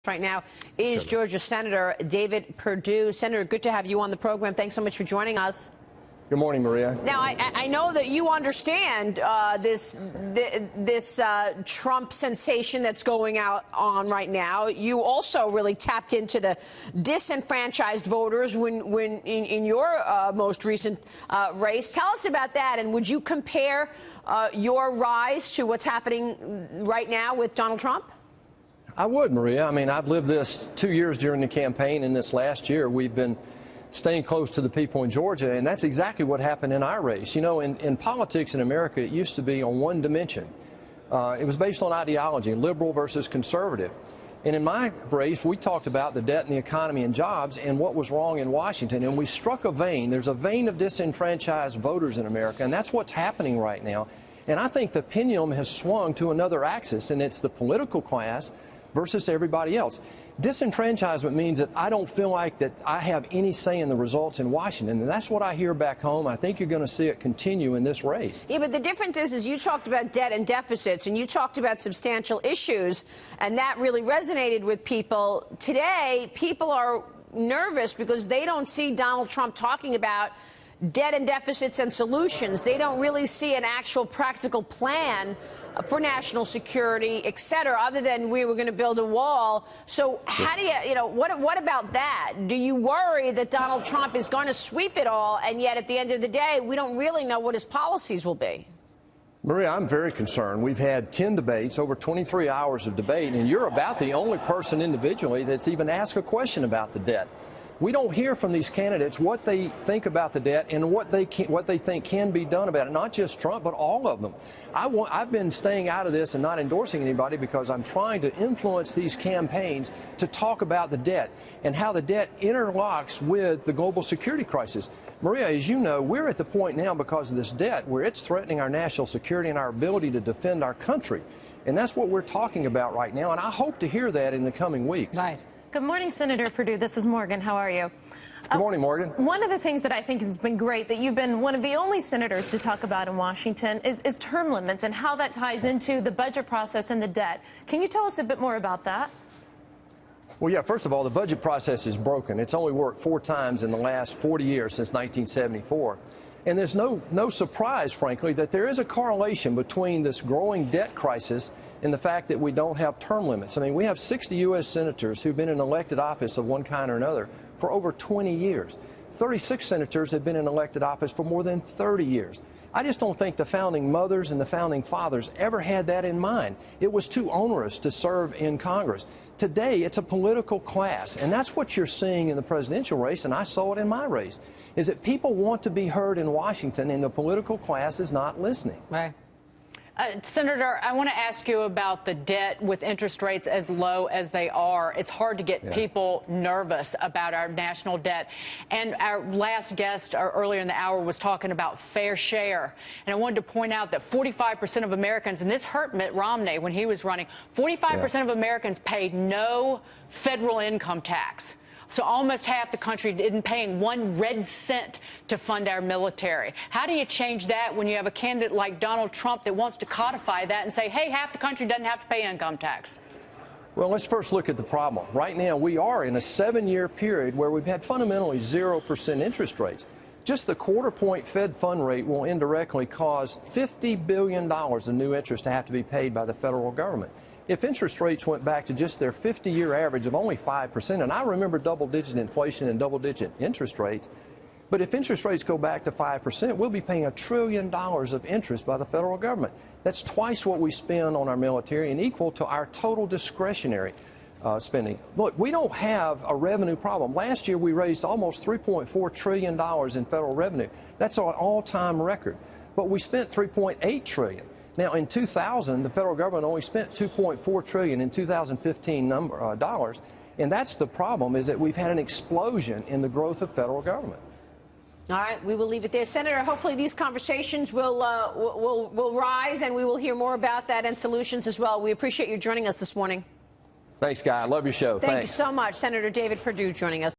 Right now is Georgia Senator David Perdue. Senator, good to have you on the program. Thanks so much for joining us. Good morning, Maria. Now, I know that you understand this Trump sensation that's going on right now. You also really tapped into the disenfranchised voters when in your most recent race. Tell us about that, and would you compare your rise to what's happening right now with Donald Trump? I would, Maria. I mean, I've lived this 2 years during the campaign, and this last year we've been staying close to the people in Georgia, and that's exactly what happened in our race. You know, in politics in America, it used to be on one dimension. It was based on ideology, liberal versus conservative. And in my race, we talked about the debt and the economy and jobs and what was wrong in Washington, and we struck a vein. There's a vein of disenfranchised voters in America, and that's what's happening right now. And I think the pendulum has swung to another axis, and it's the political class versus everybody else. Disenfranchisement means that I don't feel like that I have any say in the results in Washington, and that's what I hear back home. I think you're going to see it continue in this race. Yeah, but the difference is you talked about debt and deficits, and you talked about substantial issues, and that really resonated with people. Today, people are nervous because they don't see Donald Trump talking about debt and deficits and solutions. They don't really see an actual practical plan for national security, et cetera, other than we were going to build a wall. So how do what about that? Do you worry that Donald Trump is going to sweep it all, and yet at the end of the day, we don't really know what his policies will be? Maria, I'm very concerned. We've had 10 debates, over 23 hours of debate, and you're about the only person individually that's even asked a question about the debt. We don't hear from these candidates what they think about the debt and what they think can be done about it. Not just Trump, but all of them. I've been staying out of this and not endorsing anybody because I'm trying to influence these campaigns to talk about the debt and how the debt interlocks with the global security crisis. Maria, as you know, we're at the point now because of this debt where it's threatening our national security and our ability to defend our country. And that's what we're talking about right now, and I hope to hear that in the coming weeks. Right. Good morning, Senator Perdue. This is Morgan. How are you? Good morning, Morgan. One of the things that I think has been great that you've been one of the only senators to talk about in Washington is term limits and how that ties into the budget process and the debt. Can you tell us a bit more about that? Well, yeah, first of all, the budget process is broken. It's only worked 4 times in the last 40 years since 1974. And there's no surprise, frankly, that there is a correlation between this growing debt crisis and the fact that we don't have term limits. I mean, we have 60 U.S. senators who've been in elected office of one kind or another for over 20 years. 36 senators have been in elected office for more than 30 years. I just don't think the founding mothers and the founding fathers ever had that in mind. It was too onerous to serve in Congress. Today, it's a political class, and that's what you're seeing in the presidential race, and I saw it in my race, is that people want to be heard in Washington, and the political class is not listening. Right. Senator, I want to ask you about the debt with interest rates as low as they are. It's hard to get people nervous about our national debt. And our last guest earlier in the hour was talking about fair share. And I wanted to point out that 45% of Americans, and this hurt Mitt Romney when he was running, 45% of Americans paid no federal income tax. So almost half the country isn't paying 1 red cent to fund our military. How do you change that when you have a candidate like Donald Trump that wants to codify that and say, hey, half the country doesn't have to pay income tax? Well, let's first look at the problem. Right now, we are in a 7-year period where we've had fundamentally 0% interest rates. Just the quarter-point Fed fund rate will indirectly cause $50 billion of new interest to have to be paid by the federal government. If interest rates went back to just their 50-year average of only 5%, and I remember double-digit inflation and double-digit interest rates, but if interest rates go back to 5%, we'll be paying $1 trillion of interest by the federal government. That's twice what we spend on our military and equal to our total discretionary spending. Look, we don't have a revenue problem. Last year, we raised almost $3.4 trillion in federal revenue. That's an all-time record. But we spent $3.8 trillion. Now, in 2000, the federal government only spent $2.4 trillion in 2015 dollars, and that's the problem, is that we've had an explosion in the growth of federal government. All right, we will leave it there. Senator, hopefully these conversations will rise, and we will hear more about that and solutions as well. We appreciate you joining us this morning. Thanks, Guy. I love your show. Thank you so much. Senator David Perdue joining us.